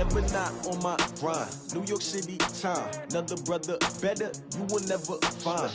never not on my grind. New York City time, another brother better, you will never find.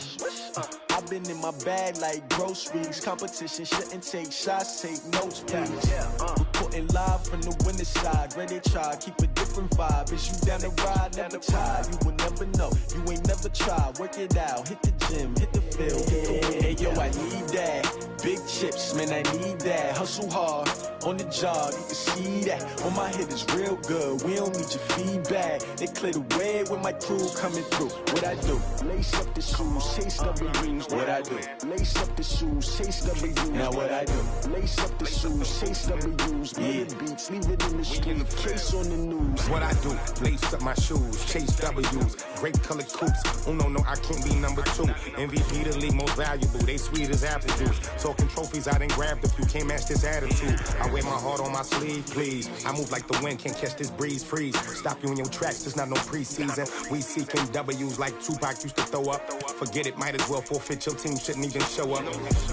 I've been in my bag like groceries. Competition shouldn't take shots, take notes, please. Reporting live from the winter side. Ready to try, keep a different vibe. Is you down the ride, never tired. You will never know, you ain't never tried. Work it out, hit the gym, hit the field, hit the win. Hey yo, I need that. Big chips, man, I need that. Hustle hard, on the job, you can see that. On my hit is real good, we don't need your feedback. They clear the way with my crew coming through. What I do? Lace up the shoes, chase W's. What I do? Lace up the shoes, chase W's. Now what I do? Lace up the shoes, chase W's. Big beats, leave it in the street, case on the news. What I do? Lace up my shoes, chase W's. Grape colored coops. Oh no, I can't be number 2. MVP the league most valuable. They sweet as apple juice. Talking trophies, I done grabbed a few. Can't match this attitude. I wear my heart on my sleeve, please. I move like the wind, can't catch this breeze, freeze. Stop you in your tracks, there's not no preseason. We seeking W's like Tupac used to throw up. Forget it, might as well forfeit, your team shouldn't even show up.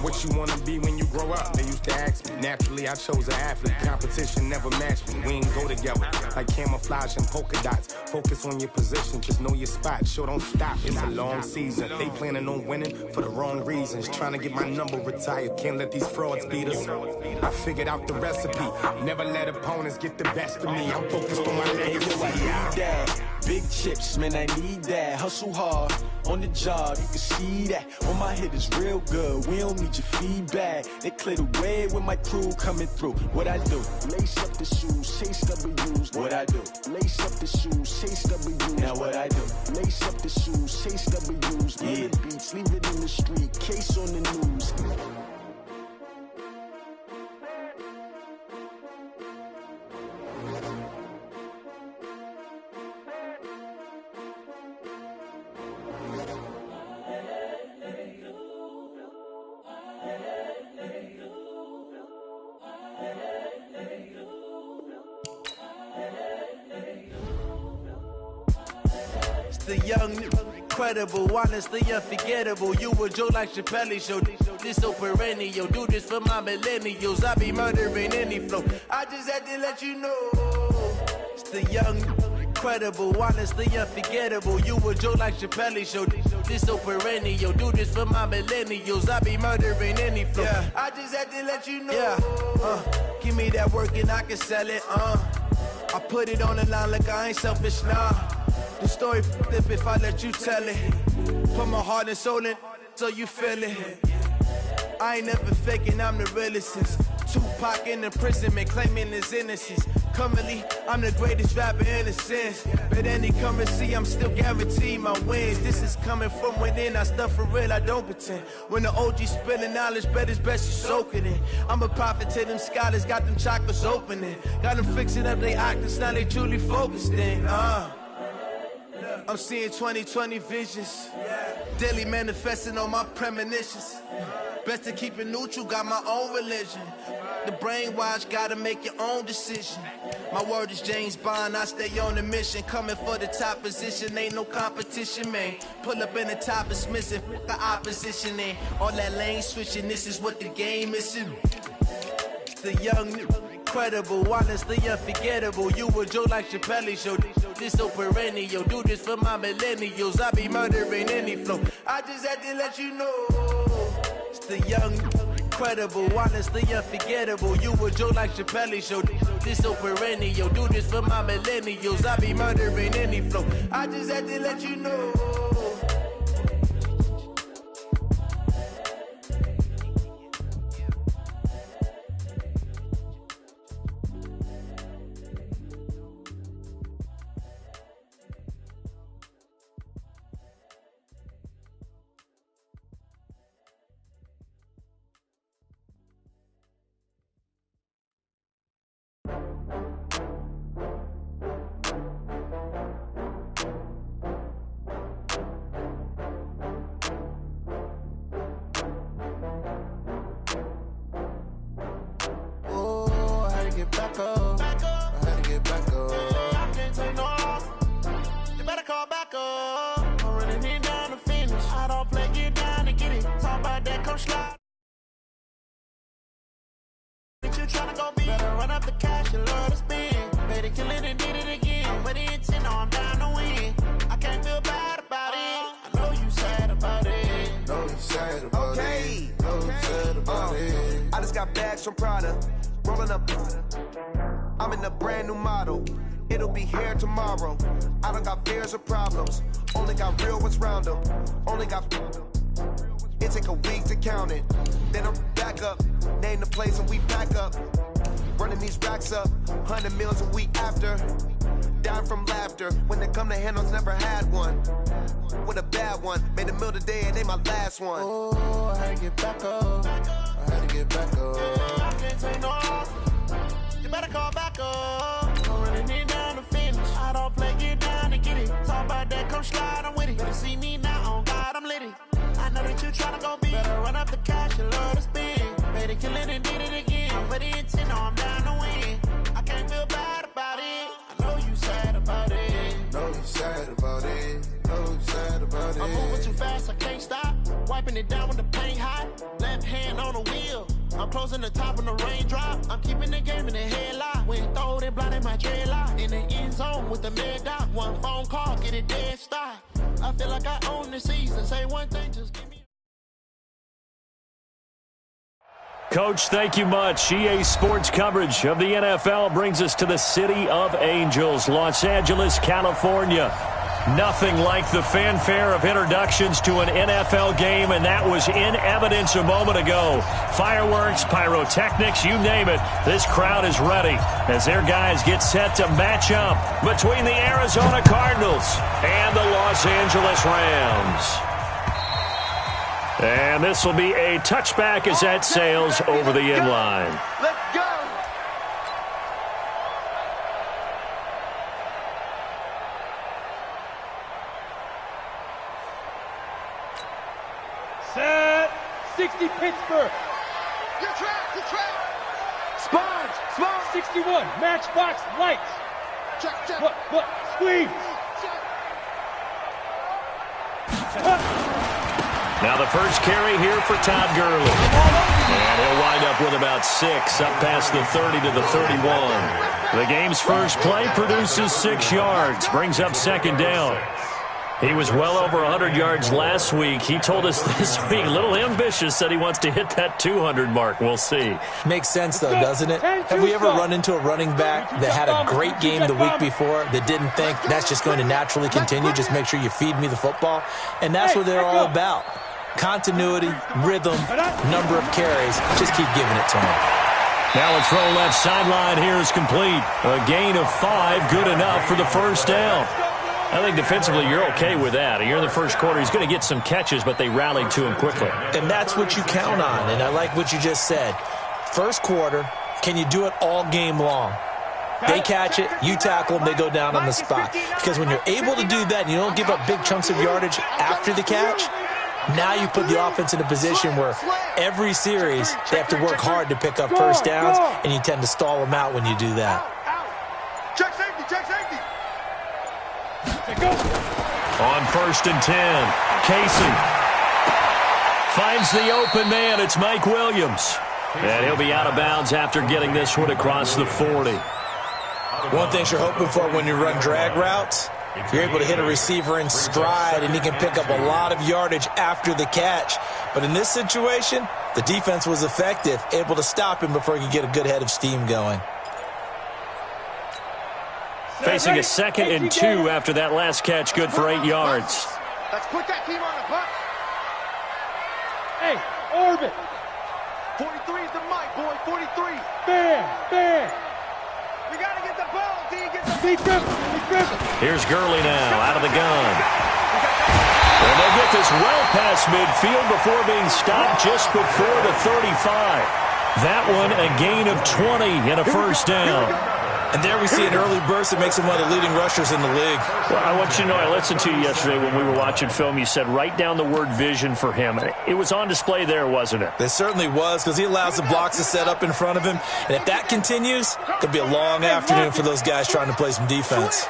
What you wanna be when you grow up? They used to ask me. Naturally, I chose an athlete. Competition never matched me. We ain't go together. Like camouflage and polka dots. Focus on your position, just know your spot. Sure, don't stop, it's a long season. They planning on winning for the wrong reasons. Trying to get my number retired, can't let these frauds beat us. I figured out the recipe. Never let opponents get the best of me. I'm focused on my legacy. I need that. Big chips, man, I need that. Hustle hard, on the job, you can see that. On my hit is real good, we don't need your feedback. They clear the way with my crew coming through. What I do? Lace up the shoes, chase W's. What I do? Lace up the shoes, chase W's. Now what I do? Lace up the shoes, chase W's. Big beats, leave it in the street, case on the news. The young, incredible, honestly unforgettable. You a Joe like Chappelle show. This so perennial. Do this for my millennials. I be murdering any flow. I just had to let you know. It's the young, incredible, honestly unforgettable. You a Joe like Chappelle show. This so perennial. Do this for my millennials. I be murdering any flow. Yeah. I just had to let you know. Yeah. Give me that work and I can sell it. I put it on the line like I ain't selfish, nah. The story flip if I let you tell it. Put my heart and soul in so you feel it. I ain't never faking, I'm the realest since Tupac in imprisonment, claiming his innocence. Currently, I'm the greatest rapper in a sense. But any currency, I'm still guaranteed my wins. This is coming from within, I stuff for real, I don't pretend. When the OG spilling knowledge, bet it's best you soak it in. I'm a prophet to them scholars, got them chakras opening. Got them fixing up they octaves, now they truly focused in. I'm seeing 2020 visions, daily manifesting on my premonitions. Best to keep it neutral, got my own religion. The brainwash, gotta make your own decision. My word is James Bond, I stay on the mission. Coming for the top position, ain't no competition, man. Pull up in the top, it's missing, the opposition in. All that lane switching, this is what the game is in. The young, incredible, honestly unforgettable. You a Joe like Chappelle show. This so perennial. Do this for my millennials. I be murdering any flow. I just had to let you know. It's the young, incredible, honestly unforgettable. You a Joe like Chappelle show. This so perennial. Do this for my millennials. I be murdering any flow. I just had to let you know. bags from Prada. Rolling up. I'm in a brand new model. It'll be here tomorrow. I don't got fears or problems. Only got real ones round them. Only got. It take a week to count it. Then I'm back up. Name the place and we pack up. Running these racks up. 100 meals a week after. Dying from laughter. When it come to handles, never had one. With a bad one. Made a meal today and they my last one. Oh, I had to get back up. I had to get back up. I can't take no off. You better call back up. I'm running it down to finish. I don't play, get down to get it. Talk about that, come slide, I'm with it. Better see me now, on God, I'm litty. I know that you tryna go big. Better run up the cash, you love to spend. Better kill it and did it again. I put it in 10, no, I'm down to win. I can't feel bad about it. I know you sad about it. Know you sad about it. Know you sad about it. I'm moving too fast, I can't stop. Wiping it down with the paint hot. Left hand on the wheel. I'm closing the top on the raindrop. I'm keeping the game in the headlock. When throwed and blinded my dreadlock. In the end zone with the mad dot. One phone call, get it dead stop. I feel like I own the season. Say one thing, just give me. Coach, thank you much. EA Sports coverage of the NFL brings us to the City of Angels, Los Angeles, California. Nothing like the fanfare of introductions to an NFL game, and that was in evidence a moment ago. Fireworks, pyrotechnics, you name it. This crowd is ready as their guys get set to match up between the Arizona Cardinals and the Los Angeles Rams. And this will be a touchback as that sails over the end line. Let's go! Set 60 Pittsburgh. Your track. Sponge. 61 Matchbox Lights. Check. What? Squeeze. Now the first carry here for Todd Gurley. And he'll wind up with about 6, up past the 30 to the 31. The game's first play produces 6 yards, brings up second down. He was well over 100 yards last week. He told us this week, a little ambitious, said he wants to hit that 200 mark. We'll see. Makes sense, though, doesn't it? Have we ever run into a running back that had a great game the week before that didn't think that's just going to naturally continue? Just make sure you feed me the football. And that's what they're all about. Continuity, rhythm, number of carries. Just keep giving it to him. Now a throw left sideline here is complete. A gain of 5, good enough for the first down. I think defensively you're okay with that. Here in the first quarter, he's going to get some catches, but they rallied to him quickly. And that's what you count on, and I like what you just said. First quarter, can you do it all game long? They catch it, you tackle them, they go down on the spot. Because when you're able to do that and you don't give up big chunks of yardage after the catch, now you put the offense in a position where every series they have to work hard to pick up first downs, and you tend to stall them out when you do that. Check safety. On 1st and 10, Casey finds the open man. It's Mike Williams. And he'll be out of bounds after getting this one across the 40. One thing you're hoping for when you run drag routes, you're able to hit a receiver in stride, and he can pick up a lot of yardage after the catch. But in this situation, the defense was effective, able to stop him before he could get a good head of steam going. Facing a 2nd and 2 after that last catch, good for 8 yards. Let's put that team on the bus. Hey, orbit. 43 is the mic, boy. 43. Bam. We got to get the ball. D, get the Be driven. Here's Gurley now, out of the gun. And they'll get this well past midfield before being stopped just before the 35. That one a gain of 20 and a first down. And there we see an early burst that makes him one of the leading rushers in the league. Well, I want you to know, I listened to you yesterday when we were watching film. You said write down the word vision for him. It was on display there, wasn't it? It certainly was, because he allows the blocks to set up in front of him. And if that continues, it could be a long afternoon for those guys trying to play some defense.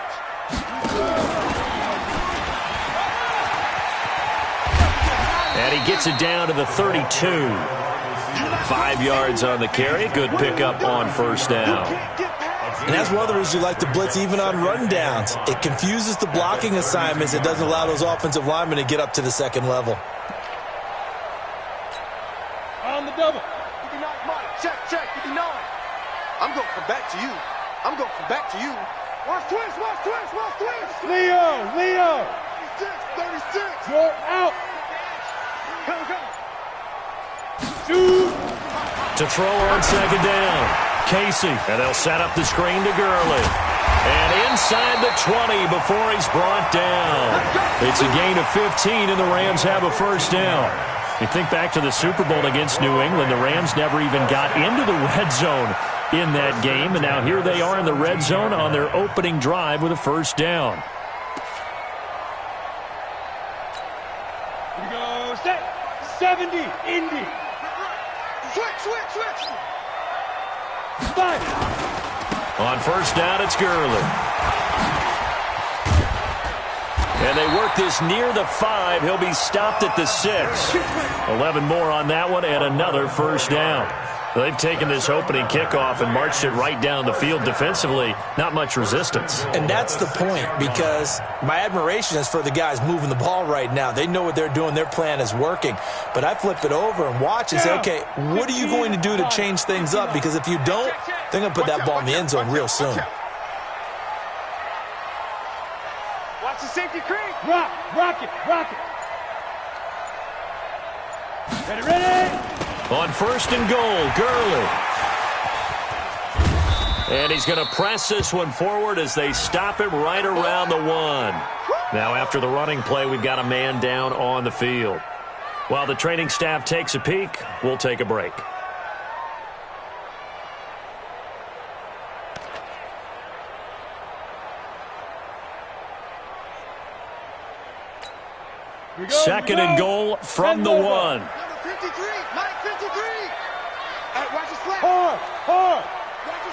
And he gets it down to the 32. 5 yards on the carry. Good pickup on first down. And that's one of the reasons you like to blitz even on rundowns. It confuses the blocking assignments. It doesn't allow those offensive linemen to get up to the second level. On the double. check. to you. I'm going from back to you. Watch twist, watch twist, watch twist. Leo. 36. You're out. Come. Shoot. To throw on second down. Casey, and they'll set up the screen to Gurley. And inside the 20 before he's brought down. It's a gain of 15, and the Rams have a first down. You think back to the Super Bowl against New England, the Rams never even got into the red zone in that game, and now here they are in the red zone on their opening drive with a first down. Here we go. Set. 70. Indy. Switch. Five. On first down, it's Gurley. And they work this near the 5. He'll be stopped at the 6. 11 more on that one and another first down. They've taken this opening kickoff and marched it right down the field defensively. Not much resistance. And that's the point, because my admiration is for the guys moving the ball right now. They know what they're doing. Their plan is working. But I flip it over and watch and say, okay, what are you going to do to change things up? Because if you don't, they're going to put that ball in the end zone real soon. Watch the safety creep. Rock it. Ready. On first and goal, Gurley. And he's going to press this one forward as they stop him right around the 1. Now after the running play, we've got a man down on the field. While the training staff takes a peek, we'll take a break. Second and goal from the 1. Number 53, Mike 53. Hey, watch his flat. Hard. Watch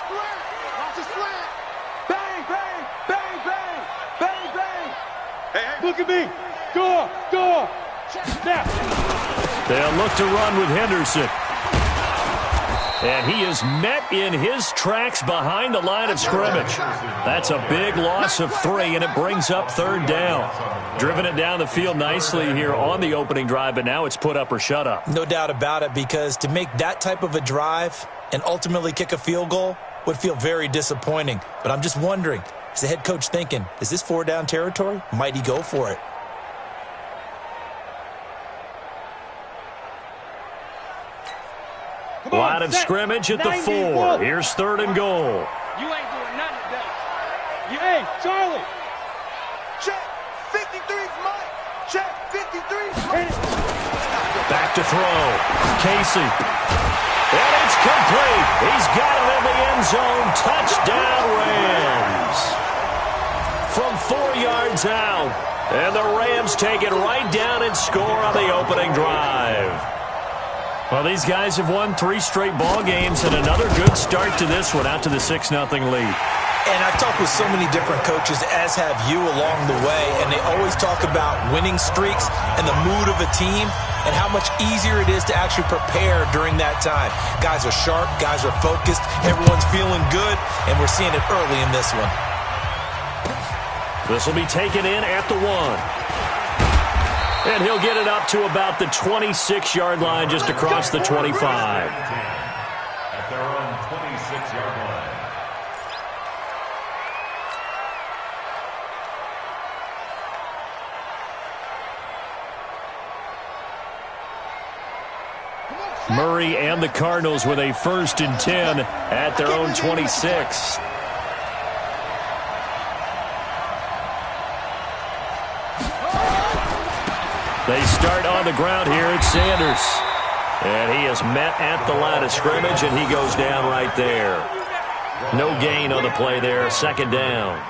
his flat. Bang. Hey. Look at me. Go. Snap. They'll look to run with Henderson. And he is met in his tracks behind the line of scrimmage. That's a big loss of 3, and it brings up third down. Driven it down the field nicely here on the opening drive, but now it's put up or shut up. No doubt about it, because to make that type of a drive and ultimately kick a field goal would feel very disappointing. But I'm just wondering, is the head coach thinking, is this 4-down territory? Might he go for it? Line of scrimmage at the 4. Here's third and goal. You ain't doing nothing today. Hey, Charlie. Check 53's Mike. Check 53's Mike. Back to throw. Casey. And it's complete. He's got it in the end zone. Touchdown, Rams. From 4 yards out. And the Rams take it right down and score on the opening drive. Well, these guys have won 3 straight ball games and another good start to this one, out to the 6-0 lead. And I've talked with so many different coaches, as have you along the way, and they always talk about winning streaks and the mood of a team and how much easier it is to actually prepare during that time. Guys are sharp, guys are focused, everyone's feeling good, and we're seeing it early in this one. This will be taken in at the 1. And he'll get it up to about the 26-yard line, just across the 25. At their own 26-yard line. Murray and the Cardinals with a 1st and 10 at their own 26. They start on the ground here. It's Sanders. And he is met at the line of scrimmage, and he goes down right there. No gain on the play there. 2nd down.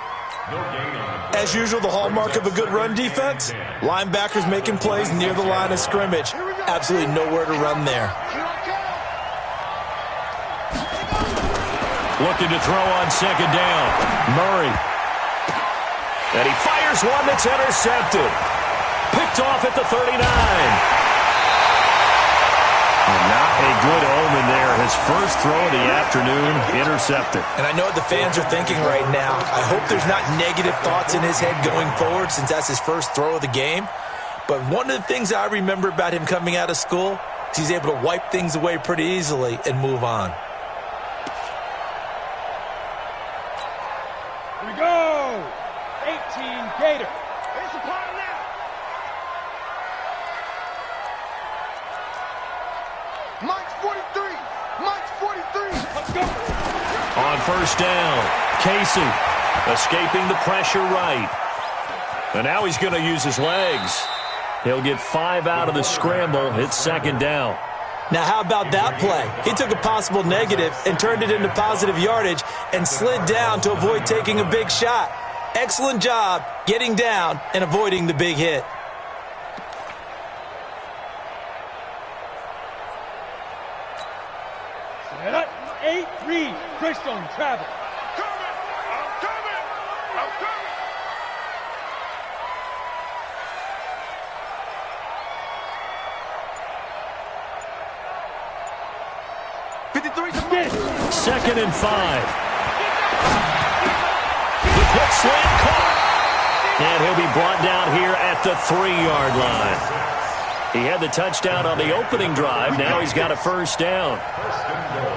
As usual, the hallmark of a good run defense, linebackers making plays near the line of scrimmage. Absolutely nowhere to run there. Looking to throw on 2nd down. Murray. And he fires one that's intercepted. Picked off at the 39. And not a good omen there. His first throw of the afternoon, intercepted. And I know what the fans are thinking right now. I hope there's not negative thoughts in his head going forward, since that's his first throw of the game. But one of the things I remember about him coming out of school is he's able to wipe things away pretty easily and move on. 18 Gator. It's a part now. Mike's 43. Mike's 43. Let's go. On first down, Casey escaping the pressure right. And now he's going to use his legs. He'll get 5 out of the scramble. It's second down. Now, how about that play? He took a possible negative and turned it into positive yardage and slid down to avoid taking a big shot. Excellent job getting down and avoiding the big hit. Set up. 8 read. Christian travel. Coming. I'm coming. I'm coming. Second and 5. The quick slant caught. And he'll be brought down here at the 3-yard line. He had the touchdown on the opening drive. Now he's got a first down.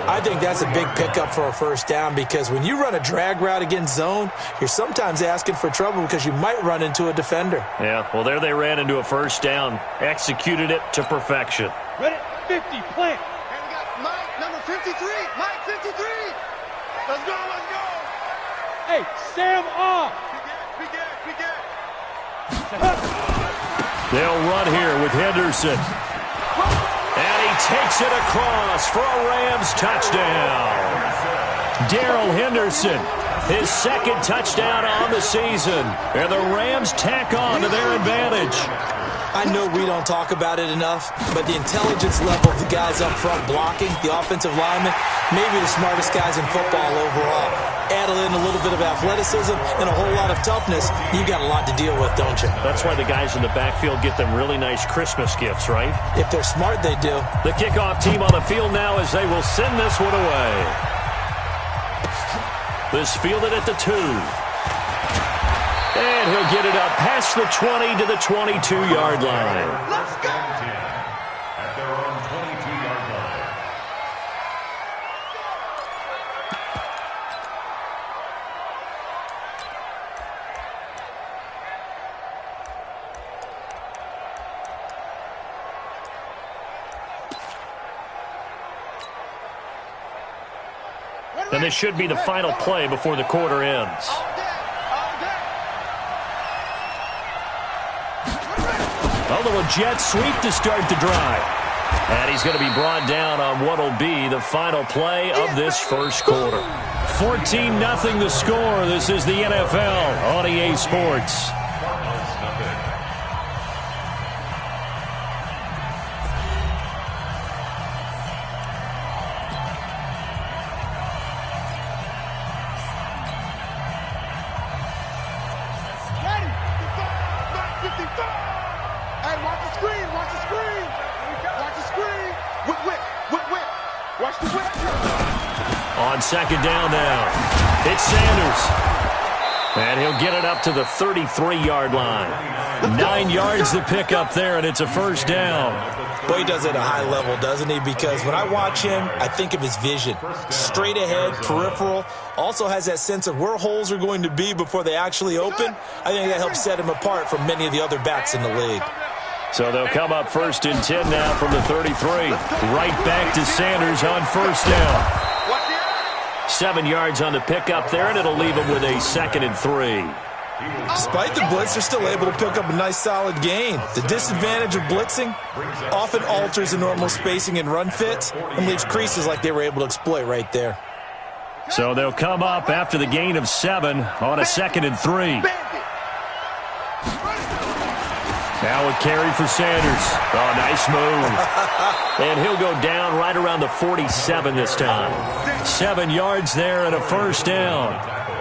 I think that's a big pickup for a first down because when you run a drag route against zone, you're sometimes asking for trouble because you might run into a defender. Yeah, well, there they ran into a first down. Executed it to perfection. Ready? 50, plant. And we got Mike, number 53. Mike 53. Let's go, let's go. Hey, Sam off. We get. Set up. They'll run here with Henderson. And he takes it across for a Rams touchdown. Darrell Henderson, his second touchdown on the season. And the Rams tack on to their advantage. I know we don't talk about it enough, but the intelligence level of the guys up front blocking, the offensive linemen, maybe the smartest guys in football overall. Add in a little bit of athleticism and a whole lot of toughness, you got a lot to deal with, don't you? That's why the guys in the backfield get them really nice Christmas gifts, right? If they're smart, they do. The kickoff team on the field now as they will send this one away. This fielded at the 2. And he'll get it up past the 20 to the 22-yard line. Let's go. At their own 22-yard line. And this should be the final play before the quarter ends. A little jet sweep to start the drive. And he's going to be brought down on what will be the final play of this first quarter. 14-0 the score. This is the NFL on EA Sports. On second down now, it's Sanders. And he'll get it up to the 33-yard line. 9 yards to pick up there, and it's a first down. Boy, he does it at a high level, doesn't he? Because when I watch him, I think of his vision. Straight ahead, peripheral. Also has that sense of where holes are going to be before they actually open. I think that helps set him apart from many of the other backs in the league. So they'll come up 1st and 10 now from the 33. Right back to Sanders on first down. 7 yards on the pickup there, and it'll leave him with a 2nd and 3. Despite the blitz, they're still able to pick up a nice solid gain. The disadvantage of blitzing often alters the normal spacing and run fits and leaves creases like they were able to exploit right there. So they'll come up after the gain of 7 on a 2nd and 3. Now a carry for Sanders. Oh, nice move. And he'll go down right around the 47 this time. 7 yards there and a first down.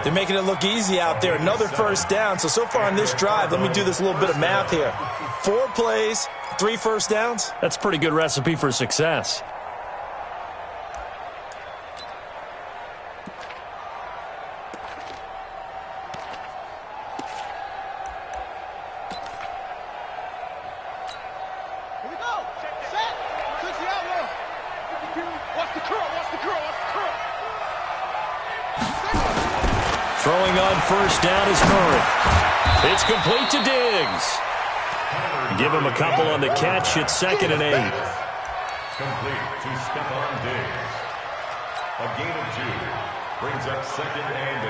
They're making it look easy out there. Another first down. So far on this drive, let me do this little bit of math here. 4 plays, 3 first downs. That's a pretty good recipe for success. Throwing on on first down is Murray. It's complete to Diggs. Give him a couple on the catch. It's 2nd and 8. Complete to Stephon Diggs. A gain of 2 brings up 2nd and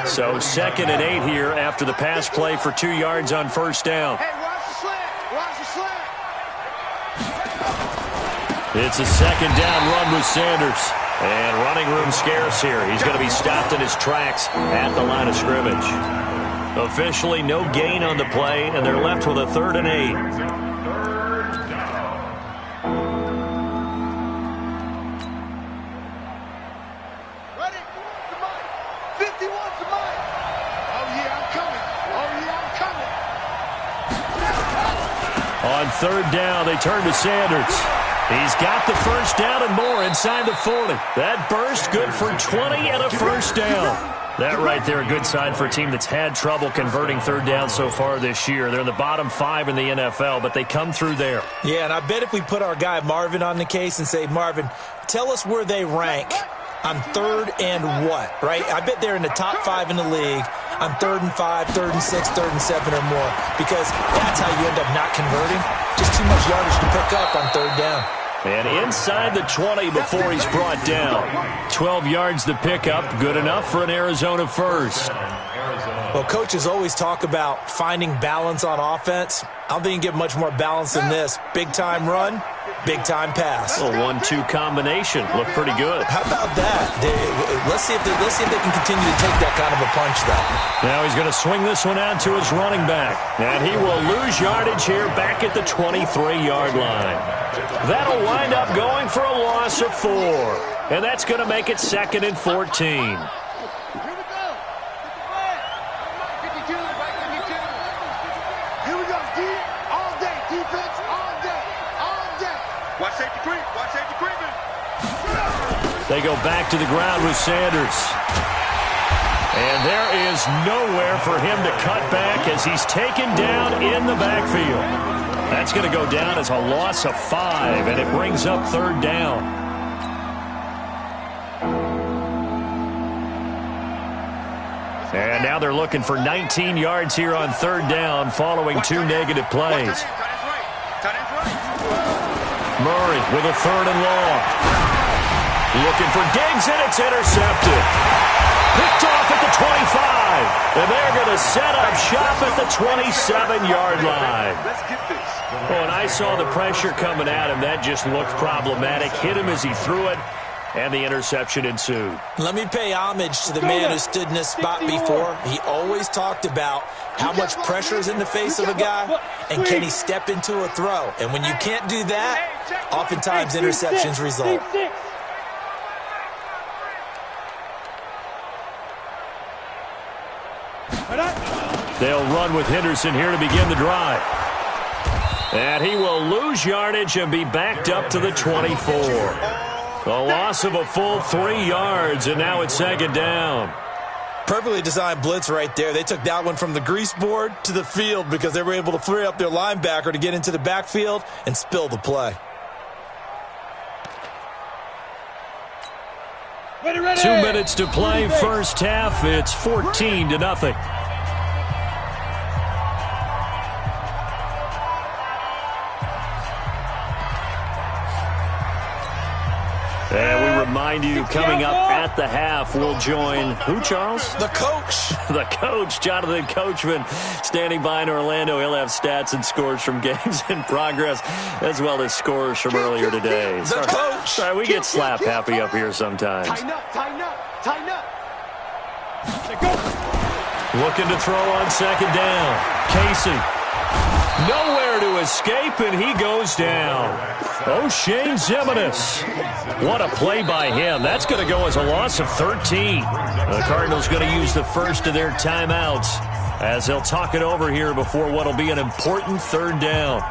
8. So 2nd and 8 here after the pass play for 2 yards on first down. Hey, watch the slant. Watch the slant. It's a 2nd down run with Sanders. And running room scarce here. He's going to be stopped in his tracks at the line of scrimmage. Officially no gain on the play, and they're left with a 3rd and 8. Ready? To Mike. 51 to Mike. Oh, yeah, I'm coming. Oh, yeah, I'm coming. On 3rd down, they turn to Sanders. He's got the first down and more inside the 40. That burst good for 20 and a first down. That right there, a good sign for a team that's had trouble converting 3rd down so far this year. They're in the bottom 5 in the NFL, but they come through there. Yeah, and I bet if we put our guy Marvin on the case and say, Marvin, tell us where they rank on 3rd and what, right? I bet they're in the top 5 in the league on 3rd and 5, 3rd and 6, 3rd and 7 or more, because that's how you end up not converting. Just too much yardage to pick up on 3rd down. And inside the 20 before he's brought down. 12 yards to pick up, good enough for an Arizona first. Well, coaches always talk about finding balance on offense. I don't think you get much more balance than this. Big-time run, big-time pass. A 1-2 combination. Looked pretty good. How about that? Let's see if they can continue to take that kind of a punch, though. Now he's going to swing this one out to his running back. And he will lose yardage here back at the 23-yard line. That'll wind up going for a loss of 4. And that's going to make it 2nd and 14. They go back to the ground with Sanders. And there is nowhere for him to cut back as he's taken down in the backfield. That's going to go down as a loss of 5, and it brings up 3rd down. And now they're looking for 19 yards here on 3rd down following 2 negative plays. Murray with a 3rd and long. Looking for Diggs, and it's intercepted. Picked off at the 25. And they're going to set up shop at the 27-yard line. Oh, and I saw the pressure coming at him. That just looked problematic. Hit him as he threw it, and the interception ensued. Let me pay homage to the man who stood in this spot before. He always talked about how much pressure is in the face of a guy, and can he step into a throw. And when you can't do that, oftentimes interceptions result. They'll run with Henderson here to begin the drive. And he will lose yardage and be backed up to the 24. A loss of a full 3 yards, and now it's 2nd down. Perfectly designed blitz right there. They took that one from the grease board to the field because they were able to free up their linebacker to get into the backfield and spill the play. Ready, ready. 2 minutes to play first half. It's 14-0. And we remind you, coming up at the half, we'll join who, Charles? The coach. The coach, Jonathan Coachman, standing by in Orlando. He'll have stats and scores from games in progress, as well as scores from earlier today. The coach. Sorry, we get slap happy up here sometimes. Tighten up, tighten up, tighten up. Looking to throw on 2nd down. Casey. Nowhere to escape, and he goes down. O'Shane Ximines. What a play by him. That's going to go as a loss of 13. The Cardinals going to use the first of their timeouts as they'll talk it over here before what will be an important 3rd down.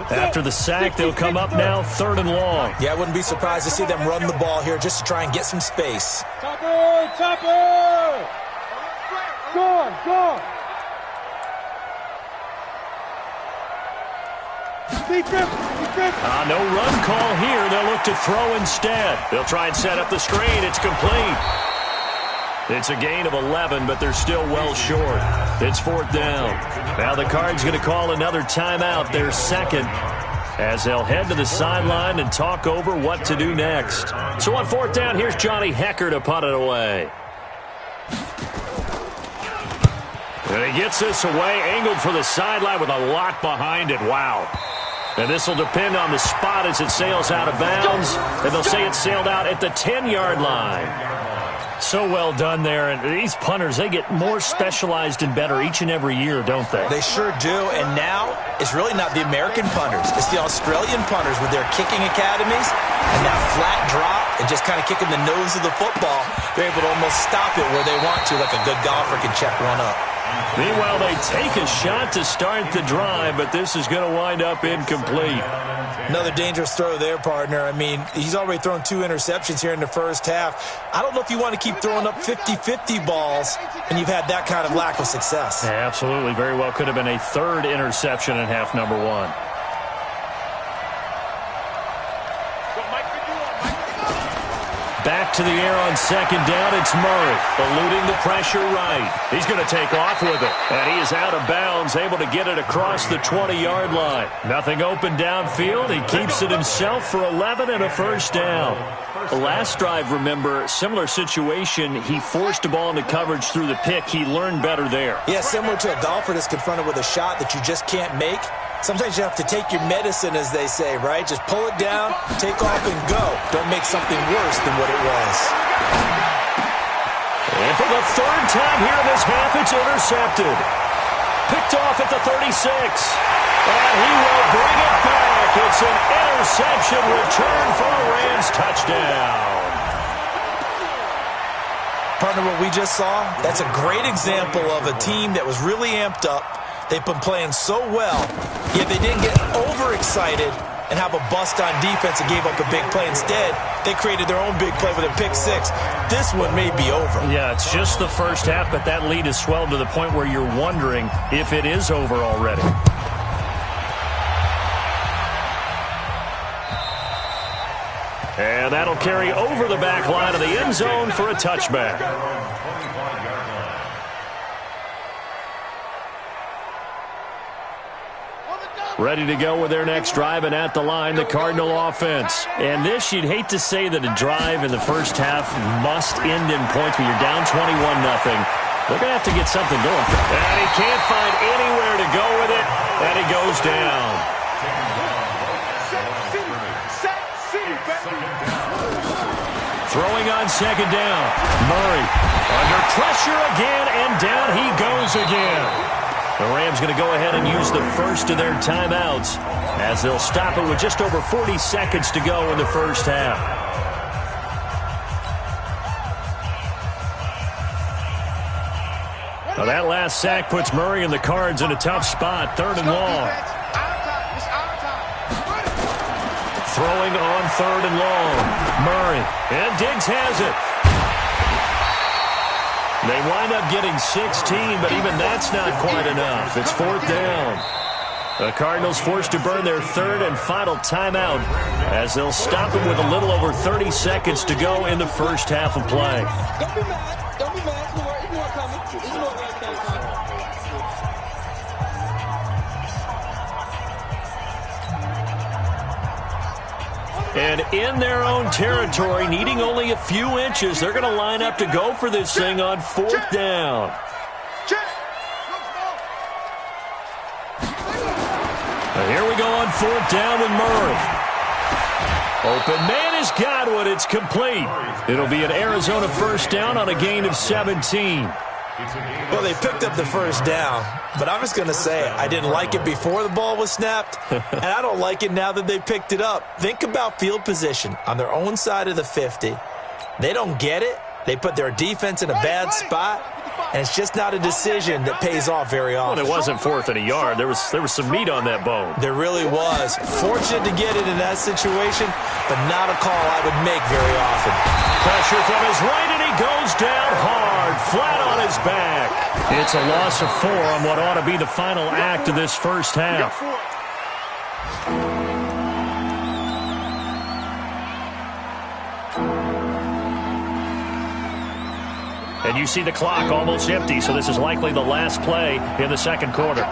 After the sack, they'll come up now 3rd and long. Yeah, I wouldn't be surprised to see them run the ball here just to try and get some space. Topper! Topper! Gone. No run call here. They'll look to throw instead. They'll try and set up the screen. It's complete. It's a gain of 11, but they're still well short. It's 4th down. Now the Cards going to call another timeout, their second, as they'll head to the sideline and talk over what to do next. So on 4th down, here's Johnny Hecker to punt it away. And he gets this away, angled for the sideline with a lot behind it. Wow. And this will depend on the spot as it sails out of bounds. And they'll say it sailed out at the 10-yard line. So well done there. And these punters, they get more specialized and better each and every year, don't they? They sure do. And now it's really not the American punters. It's the Australian punters with their kicking academies and that flat drop and just kind of kicking the nose of the football. They're able to almost stop it where they want to, like a good golfer can check one up. Meanwhile, they take a shot to start the drive, but this is going to wind up incomplete. Another dangerous throw there, partner. I mean, he's already thrown 2 interceptions here in the first half. I don't know if you want to keep throwing up 50-50 balls and you've had that kind of lack of success. Yeah, absolutely. Very well could have been a 3rd interception in half number 1. Back to the air on 2nd down. It's Murray, eluding the pressure right. He's going to take off with it. And he is out of bounds, able to get it across the 20-yard line. Nothing open downfield. He keeps it himself for 11 and a first down. The last drive, remember, similar situation. He forced the ball into coverage through the pick. He learned better there. Yeah, similar to a golfer that's confronted with a shot that you just can't make. Sometimes you have to take your medicine, as they say, right? Just pull it down, take off, and go. Don't make something worse than what it was. And for the 3rd time here in this half, it's intercepted. Picked off at the 36. And he will bring it back. It's an interception return for a Rams touchdown. Partner, what we just saw, that's a great example of a team that was really amped up. They've been playing so well, yet they didn't get overexcited and have a bust on defense and gave up a big play. Instead, they created their own big play with a pick 6. This one may be over. Yeah, it's just the first half, but that lead has swelled to the point where you're wondering if it is over already. And that'll carry over the back line of the end zone for a touchback. Ready to go with their next drive, and at the line, the Cardinal offense. And this, you'd hate to say that a drive in the first half must end in points, but you're down 21-0. They're going to have to get something going. And he can't find anywhere to go with it, and he goes down. Throwing on 2nd down. Murray under pressure again, and down he goes again. The Rams going to go ahead and use the first of their timeouts as they'll stop it with just over 40 seconds to go in the first half. Now that last sack puts Murray and the Cards in a tough spot, 3rd and long. Throwing on 3rd and long. Murray, and Diggs has it. They wind up getting 16, but even that's not quite enough. It's 4th down. The Cardinals forced to burn their 3rd and final timeout as they'll stop it with a little over 30 seconds to go in the first half of play. Don't be mad. Don't be mad. It's more coming. It's more coming. And in their own territory, needing only a few inches, they're going to line up to go for this thing on 4th down. And here we go on 4th down with Murray. Open man has got one. It's complete. It'll be an Arizona first down on a gain of 17. Well, they picked up the first down, but I'm just going to say I didn't like it before the ball was snapped, and I don't like it now that they picked it up. Think about field position on their own side of the 50. They don't get it. They put their defense in a bad spot, and it's just not a decision that pays off very often. Well, it wasn't 4th and a yard. There was some meat on that bone. There really was. Fortunate to get it in that situation, but not a call I would make very often. Pressure from his right, and he goes down hard, flat on his back. It's a loss of 4 on what ought to be the final act of this first half. And you see the clock almost empty, so this is likely the last play in the second quarter.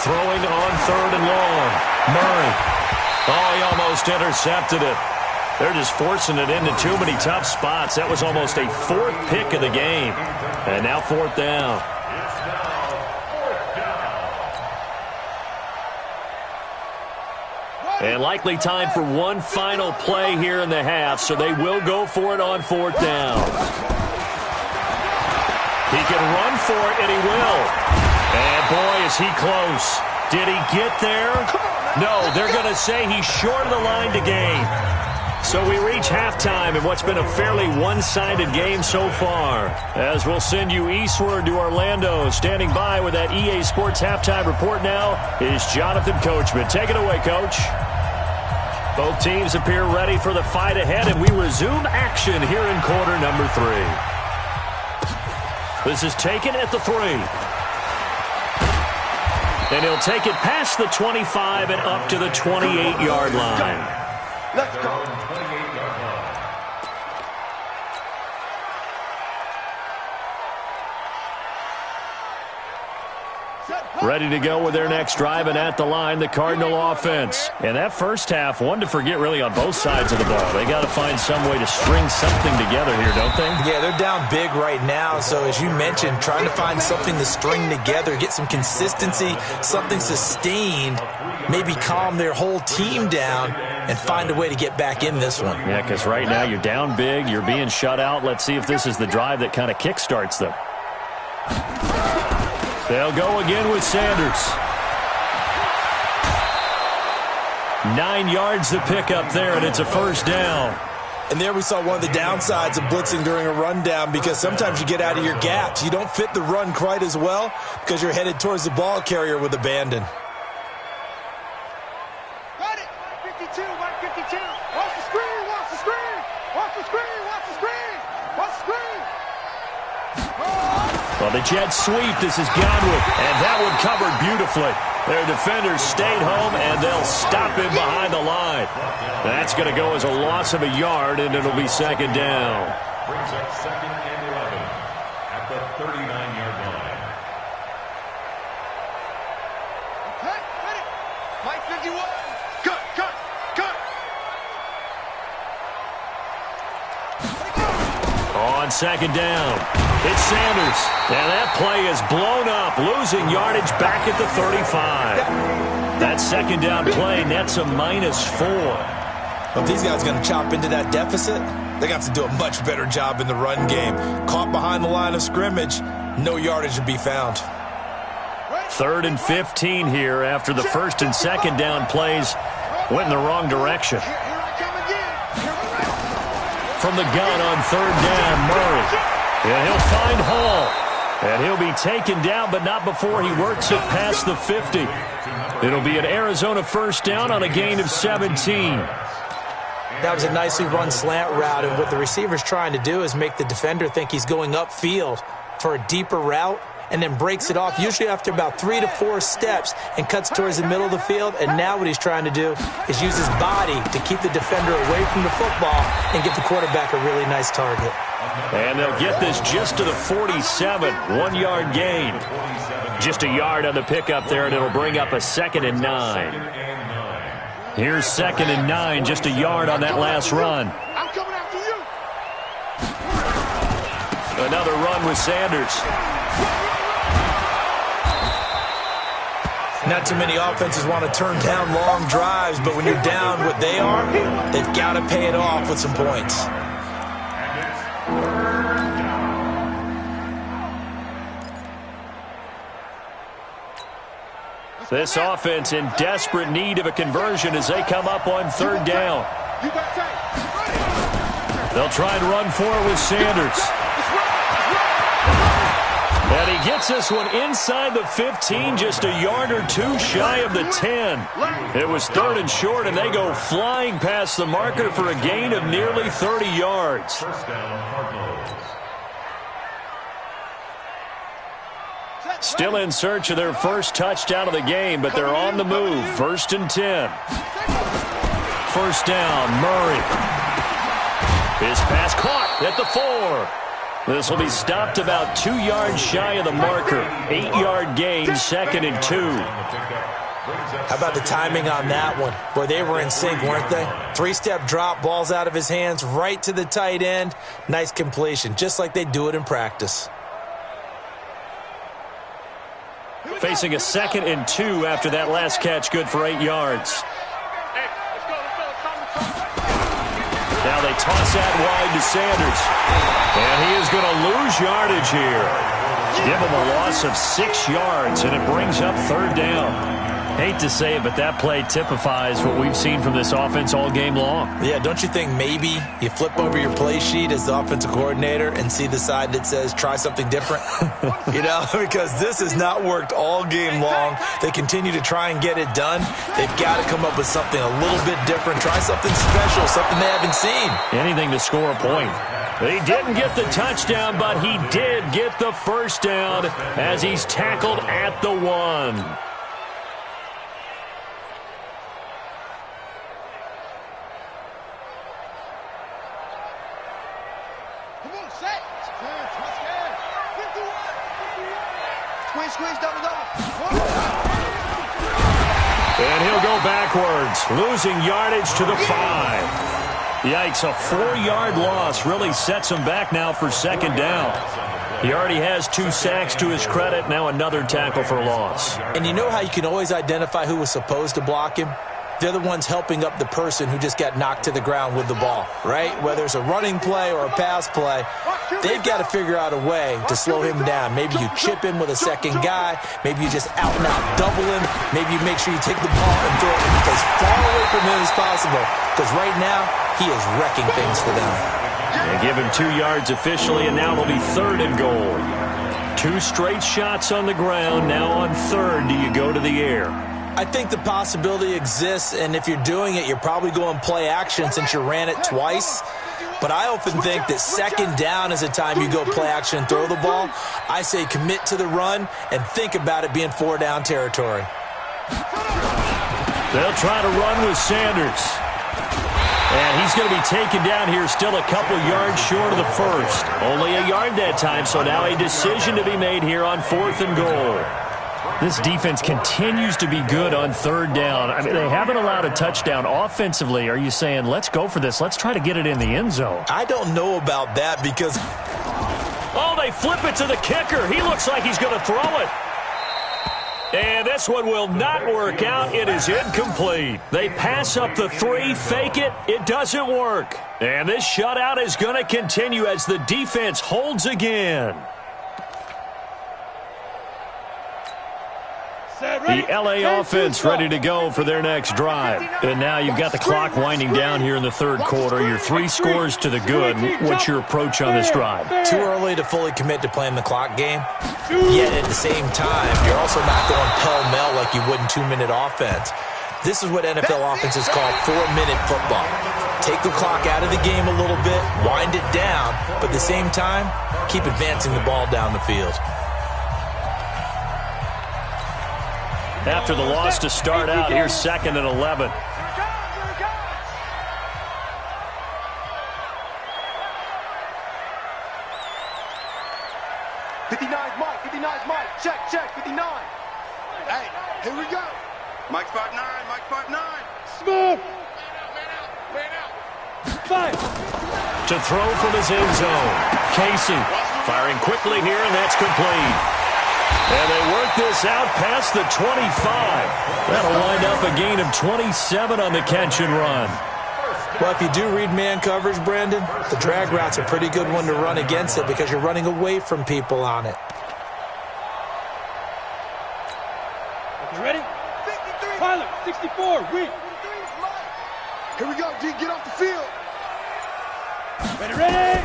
Throwing on 3rd and long. Murray. Oh, he almost intercepted it. They're just forcing it into too many tough spots. That was almost a 4th pick of the game. And now 4th down. And likely time for one final play here in the half, so they will go for it on 4th down. He can run for it, and he will. And boy, is he close. Did he get there? No, they're going to say he's short of the line to gain. So we reach halftime in what's been a fairly one-sided game so far. As we'll send you eastward to Orlando. Standing by with that EA Sports halftime report now is Jonathan Coachman. Take it away, Coach. Both teams appear ready for the fight ahead, and we resume action here in quarter number 3. This is taken at the 3. And he'll take it past the 25 and up to the 28-yard line. Let's go. Ready to go with their next drive, and at the line, the Cardinal offense. And that first half, one to forget really on both sides of the ball. They got to find some way to string something together here, don't they? Yeah, they're down big right now. So as you mentioned, trying to find something to string together, get some consistency, something sustained, maybe calm their whole team down and find a way to get back in this one. Yeah, because right now you're down big, you're being shut out. Let's see if this is the drive that kind of kickstarts them. They'll go again with Sanders. 9 yards to pick up there, and it's a first down. And there we saw one of the downsides of blitzing during a rundown, because sometimes you get out of your gaps. You don't fit the run quite as well because you're headed towards the ball carrier with abandon. Got it. 52, 152. Watch the screen, watch the screen. Watch the screen, watch the screen. Watch the screen. Well, the jet sweep, this is Godwin, and that one covered beautifully. Their defenders stayed home, and they'll stop him behind the line. That's going to go as a loss of a yard, and it'll be second down. Brings up 2nd and 11 at the 39-yard line. Okay, ready. Mike 51. Cut, cut, cut. On second down, it's Sanders. And that play is blown up, losing yardage back at the 35. That second down play nets a -4. Well, if these guys are going to chop into that deficit, they got to do a much better job in the run game. Caught behind the line of scrimmage, no yardage to be found. 3rd and 15 here after the first and second down plays went in the wrong direction. From the gun on 3rd down, Murray. And he'll find Hall. And he'll be taken down, but not before he works it past the 50. It'll be an Arizona first down on a gain of 17. That was a nicely run slant route, and what the receiver's trying to do is make the defender think he's going upfield for a deeper route, and then breaks it off, usually after about 3 to 4 steps, and cuts towards the middle of the field. And now what he's trying to do is use his body to keep the defender away from the football and give the quarterback a really nice target. And they'll get this just to the 47, 1-yard gain. Just a yard on the pickup there, and it'll bring up a 2nd and 9. Here's 2nd and 9, just a yard on that last run. I'm coming after you. Another run with Sanders. Not too many offenses want to turn down long drives, but when you're down what they are, they've got to pay it off with some points. This offense in desperate need of a conversion as they come up on 3rd down. They'll try and run for it with Sanders. And he gets this one inside the 15, just a yard or two shy of the 10. It was 3rd and short, and they go flying past the marker for a gain of nearly 30 yards. First down, Cardinals. Still in search of their first touchdown of the game, but they're on the move. 1st and 10. First down, Murray. His pass caught at the 4. This will be stopped about 2 yards shy of the marker. 8-yard gain, 2nd and 2. How about the timing on that one? Boy, they were in sync, weren't they? 3-step drop, ball's out of his hands, right to the tight end. Nice completion, just like they do it in practice. Facing a 2nd and 2 after that last catch, good for 8 yards. Now they toss that wide to Sanders. And he is going to lose yardage here. Give him a loss of 6 yards, and it brings up 3rd down. Hate to say it, but that play typifies what we've seen from this offense all game long. Yeah, don't you think maybe you flip over your play sheet as the offensive coordinator and see the side that says try something different? You know, because this has not worked all game long. They continue to try and get it done. They've got to come up with something a little bit different. Try something special, something they haven't seen. Anything to score a point. He didn't get the touchdown, but he did get the first down as he's tackled at the 1. And he'll go backwards, losing yardage to the 5. Yikes, a 4-yard loss really sets him back now for 2nd down. He already has 2 sacks to his credit, now another tackle for loss. And you know how you can always identify who was supposed to block him? They're the ones helping up the person who just got knocked to the ground with the ball, right? Whether it's a running play or a pass play, they've got to figure out a way to slow him down. Maybe you chip him with a second guy. Maybe you just out-and-out double him. Maybe you make sure you take the ball and throw it as far away from him as possible. Because right now, he is wrecking things for them. They give him 2 yards officially, and now it'll be 3rd and goal. 2 straight shots on the ground. Now on 3rd, do you go to the air? I think the possibility exists, and if you're doing it, you're probably going play action since you ran it twice. But I often think that 2nd down is the time you go play action and throw the ball. I say commit to the run and think about it being 4-down territory. They'll try to run with Sanders. And he's going to be taken down here still a couple yards short of the 1st. Only a yard that time, so now a decision to be made here on 4th and goal. This defense continues to be good on 3rd down. I mean, they haven't allowed a touchdown. Offensively, are you saying, let's go for this, let's try to get it in the end zone? I don't know about that because... Oh, they flip it to the kicker. He looks like he's going to throw it. And this one will not work out. It is incomplete. They pass up the 3, fake it. It doesn't work. And this shutout is going to continue as the defense holds again. The L.A. offense ready to go for their next drive. And now you've got the clock winding down here in the 3rd quarter. You're 3 scores to the good. What's your approach on this drive? Too early to fully commit to playing the clock game. Yet at the same time, you're also not going pell-mell like you would in 2-minute offense. This is what NFL offenses call 4-minute football. Take the clock out of the game a little bit, wind it down, but at the same time, keep advancing the ball down the field. After the loss to start out, here's 2nd and 11. Mike. Check, 59. Hey, here we go. Mike 5'9", Mike 5'9". Smooth. Man out. 5. To throw from his end zone. Casey firing quickly here, and that's complete. And they work this out past the 25. That'll wind up a gain of 27 on the catch and run. Well, if you do read man coverage, Brandon, the drag route's a pretty good one to run against it because you're running away from people on it. You ready? 53. Pilot, 64, weak. Here we go, D, get off the field. Ready.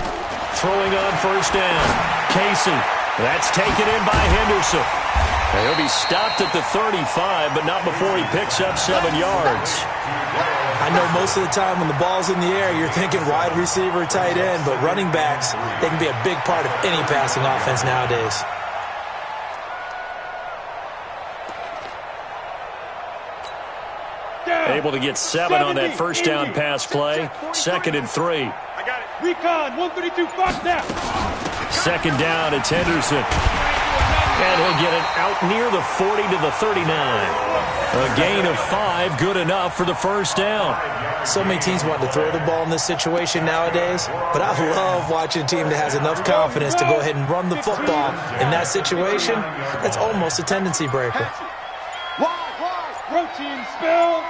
Throwing on first down. Casey That's taken in by Henderson. And he'll be stopped at the 35, but not before he picks up 7 yards. I know most of the time when the ball's in the air, you're thinking wide receiver, tight end, but running backs, they can be a big part of any passing offense nowadays. Able to get 7 on that first down pass play. 2nd and 3. I got it. Recon, 132, Fox now. 2nd down, it's Henderson. And he'll get it out near the 40 to the 39. A gain of 5, good enough for the first down. So many teams want to throw the ball in this situation nowadays, but I love watching a team that has enough confidence to go ahead and run the football in that situation. That's almost a tendency breaker. Routine spell.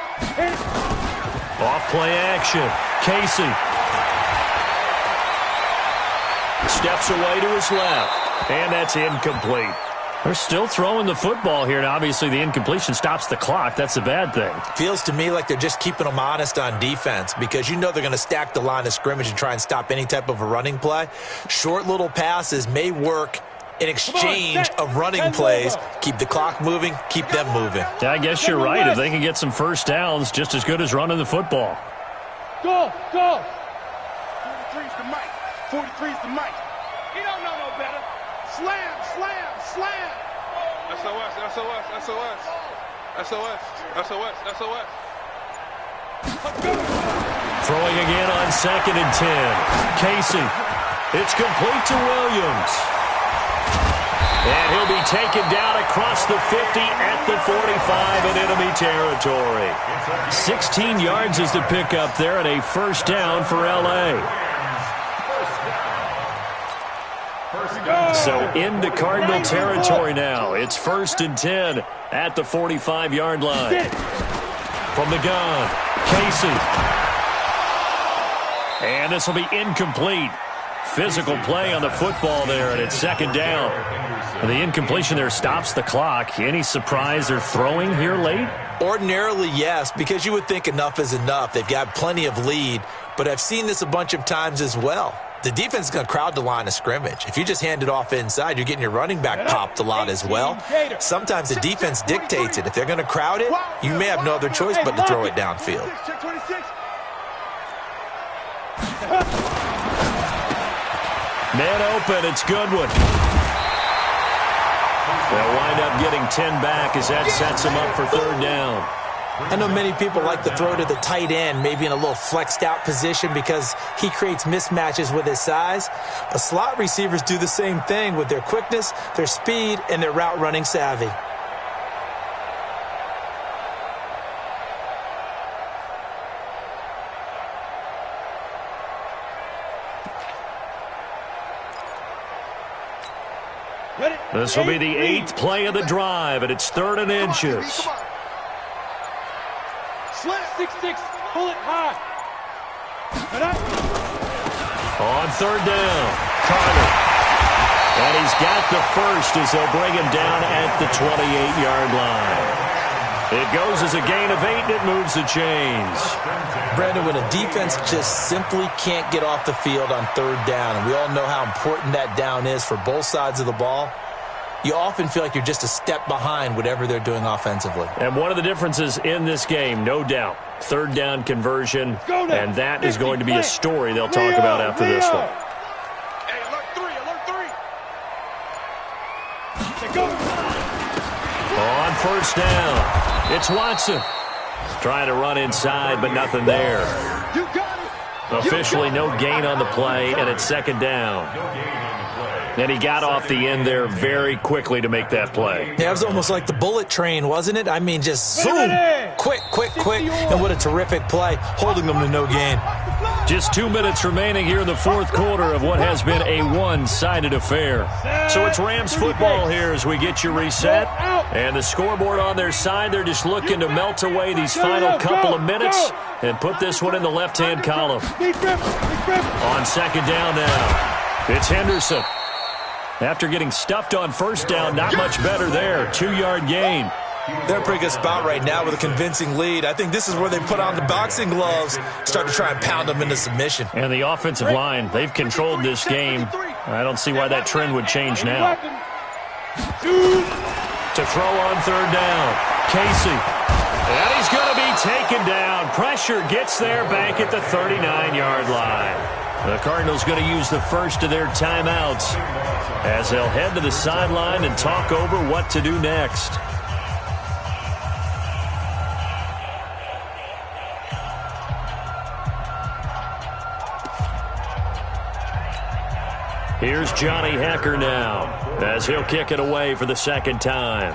Off play action. Casey steps away to his left, and that's incomplete. They're still throwing the football here, and obviously the incompletion stops the clock. That's a bad thing. Feels to me like they're just keeping them honest on defense because you know they're going to stack the line of scrimmage and try and stop any type of a running play. Short little passes may work in exchange of running plays. Keep the clock moving, keep them moving. Yeah, I guess you're right. If they can get some first downs, just as good as running the football. Go, go. 43's the mic. 43's the mic. He don't know no better. Slam, slam, slam. SOS, SOS, SOS. SOS, SOS, SOS. Throwing again on 2nd and 10. Casey. It's complete to Williams. And he'll be taken down across the 50 at the 45 in enemy territory. 16 yards is the pickup there and a first down for L.A. So into Cardinal territory now. It's 1st and 10 at the 45-yard line. From the gun, Casey. And this will be incomplete. Physical play on the football there, and it's 2nd down. And the incompletion there stops the clock. Any surprise they're throwing here late? Ordinarily, yes, because you would think enough is enough. They've got plenty of lead, but I've seen this a bunch of times as well. The defense is going to crowd the line of scrimmage. If you just hand it off inside, you're getting your running back popped a lot as well. Sometimes the defense dictates it. If they're going to crowd it, you may have no other choice but to throw it downfield. Man open, it's Goodwin. They'll wind up getting 10 back as that sets them up for 3rd down. I know many people like to throw to the tight end, maybe in a little flexed out position because he creates mismatches with his size. But slot receivers do the same thing with their quickness, their speed, and their route running savvy. This will be the 8th play of the drive, and it's 3rd and inches. 6-6, pull it high. On 3rd down, Carter. And he's got the first as they'll bring him down at the 28-yard line. It goes as a gain of 8, and it moves the chains. Brandon, when a defense just simply can't get off the field on 3rd down, and we all know how important that down is for both sides of the ball, you often feel like you're just a step behind whatever they're doing offensively. And one of the differences in this game, no doubt, 3rd down conversion, and that is going to be a story they'll talk about after this one. Hey, alert 3, alert 3. On 1st down, it's Watson. Trying to run inside, but nothing there. Officially no gain on the play, and it's 2nd down. And he got off the end there very quickly to make that play. Yeah, it was almost like the bullet train, wasn't it? I mean, just zoom, quick, quick, quick. And what a terrific play, holding them to no gain. Just 2 minutes remaining here in the 4th quarter of what has been a one-sided affair. So it's Rams football here as we get you reset. And the scoreboard on their side, they're just looking to melt away these final couple of minutes and put this one in the left-hand column. On 2nd down now, it's Henderson. After getting stuffed on 1st down, not much better there. 2-yard gain. They're in a pretty good spot right now with a convincing lead. I think this is where they put on the boxing gloves, start to try and pound them into submission. And the offensive line, they've controlled this game I don't see why that trend would change now. To throw on third down. Casey. And he's going to be taken down. Pressure gets there back at the 39-yard line. The Cardinals going to use the first of their timeouts as they'll head to the sideline and talk over what to do next. Here's Johnny Hecker now as he'll kick it away for the second time.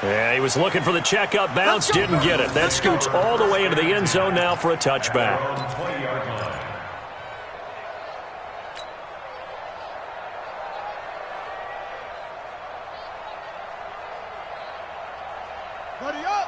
Yeah, he was looking for the checkup bounce, didn't get it. That scoots all the way into the end zone now for a touchback.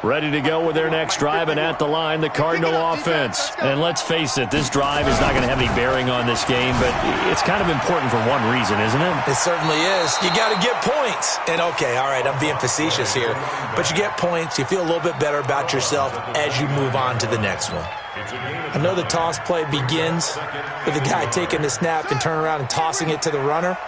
Ready to go with their next drive, and at the line, the Cardinal offense. And let's face it, this drive is not going to have any bearing on this game, but it's kind of important for one reason, isn't it? It certainly is. You got to get points. And, okay, all right, I'm being facetious here, but you get points, you feel a little bit better about yourself as you move on to the next one. I know the toss play begins with the guy taking the snap and turning around and tossing it to the runner,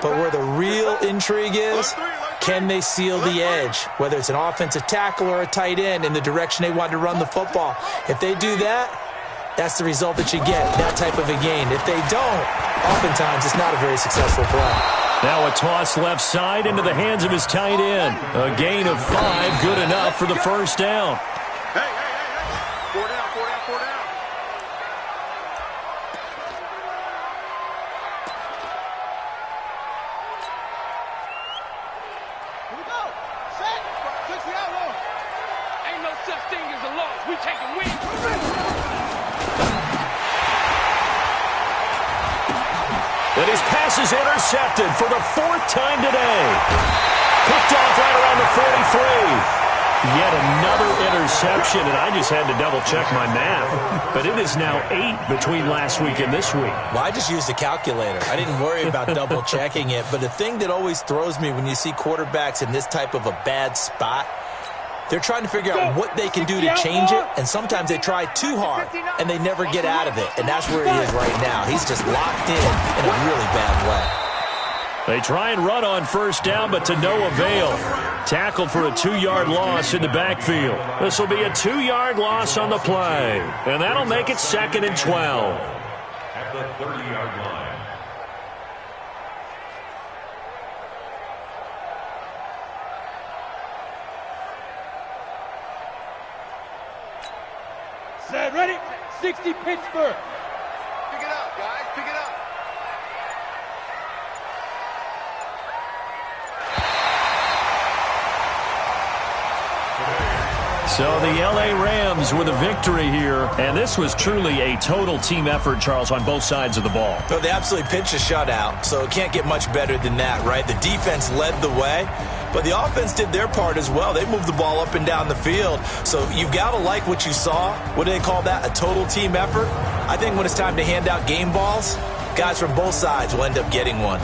but where the real intrigue is, can they seal the edge, whether it's an offensive tackle or a tight end, in the direction they want to run the football? If they do that, that's the result that you get, that type of a gain. If they don't, oftentimes it's not a very successful play. Now a toss left side into the hands of his tight end. A gain of 5, good enough for the first down. Hey. 4 down. And his pass is intercepted for the 4th time today. Picked off right around the 43. Yet another interception, and I just had to double-check my math. But it is now 8 between last week and this week. Well, I just used a calculator. I didn't worry about double-checking it. But the thing that always throws me when you see quarterbacks in this type of a bad spot, they're trying to figure out what they can do to change it, and sometimes they try too hard, and they never get out of it. And that's where he is right now. He's just locked in a really bad way. They try and run on first down, but to no avail. Tackled for a 2-yard loss in the backfield. This will be a 2-yard loss on the play, and that'll make it 2nd and 12. At the 30-yard line. Set, ready, 60 Pittsburgh. Pick it up, guys. Pick it up. So the L.A. Rams with a victory here, and this was truly a total team effort, Charles, on both sides of the ball. So they absolutely pitched a shutout, so it can't get much better than that, right? The defense led the way, but the offense did their part as well. They moved the ball up and down the field, so you've got to like what you saw. What do they call that, a total team effort? I think when it's time to hand out game balls, guys from both sides will end up getting one.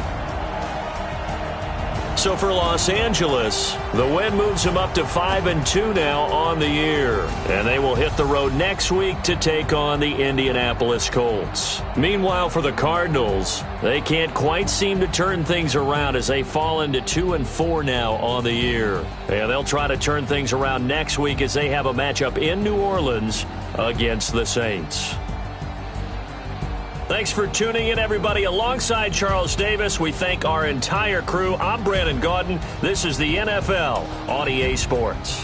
So for Los Angeles, the win moves them up to 5-2 now on the year. And they will hit the road next week to take on the Indianapolis Colts. Meanwhile, for the Cardinals, they can't quite seem to turn things around as they fall into 2-4 now on the year. And they'll try to turn things around next week as they have a matchup in New Orleans against the Saints. Thanks for tuning in, everybody. Alongside Charles Davis, we thank our entire crew. I'm Brandon Gaudin. This is the NFL on EA Sports.